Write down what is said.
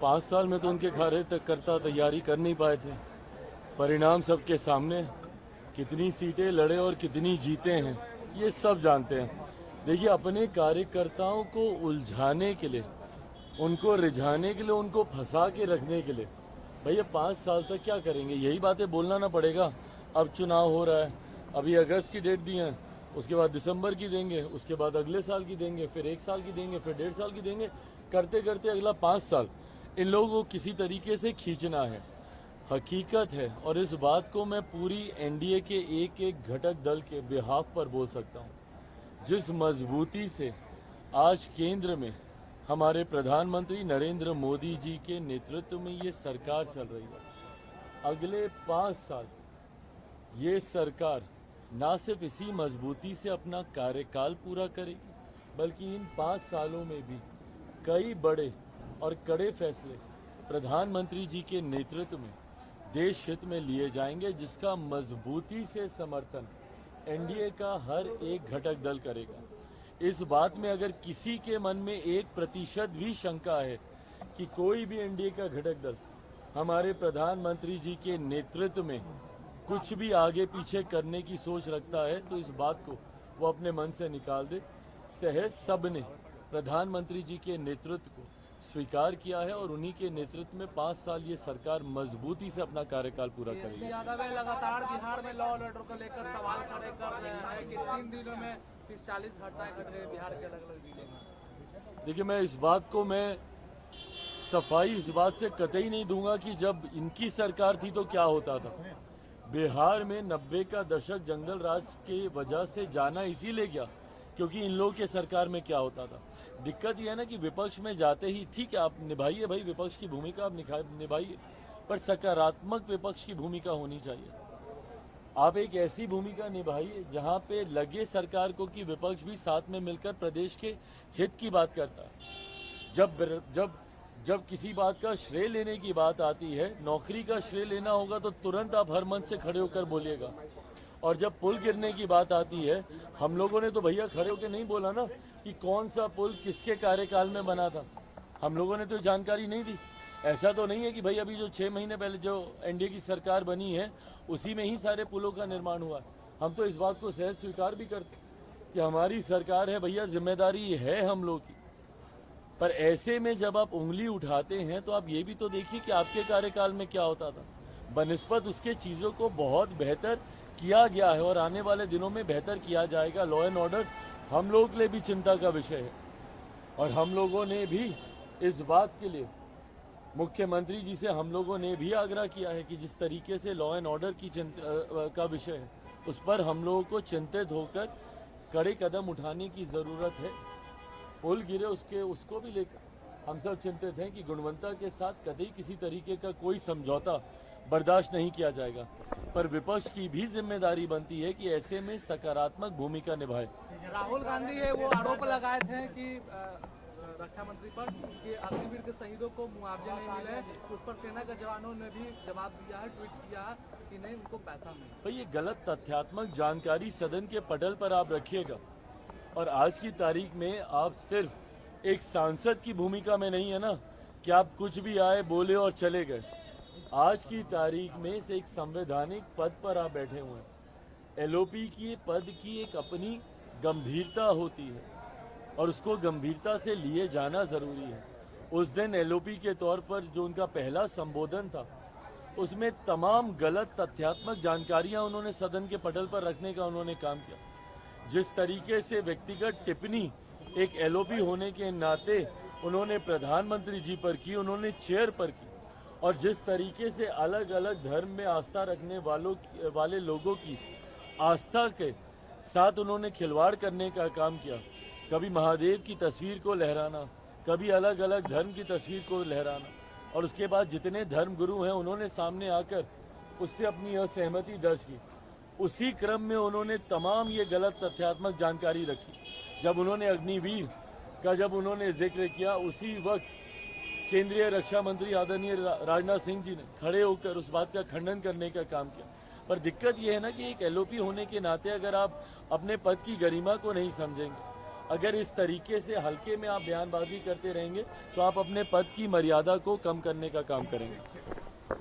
5 साल में तो उनके कार्यकर्ता तैयारी कर नहीं पाए थे। परिणाम सबके सामने, कितनी सीटें लड़े और कितनी जीते हैं ये सब जानते हैं। देखिए, अपने कार्यकर्ताओं को उलझाने के लिए, उनको रिझाने के लिए, उनको फंसा के रखने के लिए भैया 5 साल तक क्या करेंगे? यही बातें बोलना ना पड़ेगा। अब चुनाव हो रहा है, अभी अगस्त की डेट दी है, उसके बाद दिसंबर की देंगे, उसके बाद अगले साल की देंगे, फिर 1 साल की देंगे, फिर 1.5 साल की देंगे, करते करते अगला 5 साल इन लोगों को किसी तरीके से खींचना है। हकीकत है, और इस बात को मैं पूरी एनडीए के एक एक घटक दल के बिहाफ पर बोल सकता हूँ। जिस मजबूती से आज केंद्र में हमारे प्रधानमंत्री नरेंद्र मोदी जी के नेतृत्व में ये सरकार चल रही है, अगले 5 साल ये सरकार ना सिर्फ इसी मजबूती से अपना कार्यकाल पूरा करेगी, बल्कि इन 5 सालों में भी कई बड़े और कड़े फैसले प्रधानमंत्री जी के नेतृत्व में देश हित में लिए जाएंगे, जिसका मजबूती से समर्थन एनडीए का हर एक घटक दल करेगा। इस बात में अगर किसी के मन में 1% भी शंका है कि कोई भी एनडीए का घटक दल हमारे प्रधानमंत्री जी के नेतृत्व में कुछ भी आगे पीछे करने की सोच रखता है, तो इस बात को वो अपने मन से निकाल दे। सहज सबने प्रधानमंत्री जी के नेतृत्व को स्वीकार किया है और उन्हीं के नेतृत्व में 5 साल ये सरकार मजबूती से अपना कार्यकाल पूरा करेगी। यादव लगातार बिहार में लॉ और ऑर्डर को लेकर सवाल खड़े कर रहे हैं कि 3 दिनों में 30-40 घटनाएं घट रही बिहार के अलग अलग जिले में। देखिए, मैं इस बात को सफाई इस बात से कतई नहीं दूंगा कि जब इनकी सरकार थी तो क्या होता था। बिहार में 90 का दशक जंगल राज के वजह से जाना इसीलिए गया क्योंकि इन लोगों के सरकार में क्या होता था। दिक्कत यह है ना कि विपक्ष में जाते ही ठीक है, आप निभाइए भाई, विपक्ष की भूमिका आप निभाइए, पर सकारात्मक विपक्ष की भूमिका होनी चाहिए। आप एक ऐसी भूमिका निभाइए जहां पे लगे सरकार को कि विपक्ष भी साथ में मिलकर प्रदेश के हित की बात करता है। जब किसी बात का श्रेय लेने की बात आती है, नौकरी का श्रेय लेना होगा तो तुरंत आप हर मंच से खड़े होकर बोलिएगा। और जब पुल गिरने की बात आती है, हम लोगों ने तो भैया खड़े होकर नहीं बोला ना कि कौन सा पुल किसके कार्यकाल में बना था। हम लोगों ने तो जानकारी नहीं दी। ऐसा तो नहीं है कि भाई अभी जो 6 महीने पहले जो एनडीए की सरकार बनी है उसी में ही सारे पुलों का निर्माण हुआ। हम तो इस बात को सहज स्वीकार भी करते कि हमारी सरकार है भैया, जिम्मेदारी है हम लोग की। पर ऐसे में जब आप उंगली उठाते हैं तो आप ये भी तो देखिए कि आपके कार्यकाल में क्या होता था। बनिस्बत उसके चीज़ों को बहुत बेहतर किया गया है और आने वाले दिनों में बेहतर किया जाएगा। लॉ एंड ऑर्डर हम लोगों के लिए भी चिंता का विषय है और हम लोगों ने भी इस बात के लिए मुख्यमंत्री जी से हम लोगों ने भी आग्रह किया है कि जिस तरीके से लॉ एंड ऑर्डर की का विषय है उस पर हम लोगों को चिंतित होकर कड़े कदम उठाने की ज़रूरत है। पुल गिरे उसको भी लेकर हम सब चिंतित हैं कि गुणवत्ता के साथ कभी किसी तरीके का कोई समझौता बर्दाश्त नहीं किया जाएगा। पर विपक्ष की भी जिम्मेदारी बनती है कि ऐसे में सकारात्मक भूमिका निभाए। राहुल गांधी है वो आरोप लगाए थे कि रक्षा मंत्री पर कि अग्निवीर के शहीदों को मुआवजे नहीं मिले, उस पर सेना के जवानों ने भी जवाब दिया है, ट्वीट किया है कि नहीं उनको पैसा मिला। भाई ये गलत तथ्यात्मक जानकारी सदन के पटल पर आप रखिएगा और आज की तारीख में आप सिर्फ एक सांसद की भूमिका में नहीं है ना कि आप कुछ भी आए बोले और चले गए। आज की तारीख में से एक संवैधानिक पद पर आप बैठे हुए हैं। एलओपी की पद की एक अपनी गंभीरता होती है और उसको गंभीरता से लिए जाना जरूरी है। उस दिन एलओपी के तौर पर जो उनका पहला संबोधन था उसमें तमाम गलत तथ्यात्मक जानकारियां उन्होंने सदन के पटल पर रखने का उन्होंने काम किया। जिस तरीके से व्यक्तिगत टिप्पणी एक एलओपी होने के नाते उन्होंने प्रधानमंत्री जी पर की, उन्होंने चेयर पर की, और जिस तरीके से अलग अलग धर्म में आस्था रखने वाले लोगों की आस्था के साथ उन्होंने खिलवाड़ करने का काम किया। कभी महादेव की तस्वीर को लहराना, कभी अलग अलग धर्म की तस्वीर को लहराना, और उसके बाद जितने धर्म गुरु हैं उन्होंने सामने आकर उससे अपनी असहमति दर्ज की। उसी क्रम में उन्होंने तमाम ये गलत तथ्यात्मक जानकारी रखी। जब उन्होंने अग्निवीर का जिक्र किया, उसी वक्त केंद्रीय रक्षा मंत्री आदरणीय राजनाथ सिंह जी ने खड़े होकर उस बात का खंडन करने का काम किया। पर दिक्कत यह है ना कि एक एलओपी होने के नाते अगर आप अपने पद की गरिमा को नहीं समझेंगे अगर इस तरीके से हल्के में आप बयानबाजी करते रहेंगे तो आप अपने पद की मर्यादा को कम करने का काम करेंगे।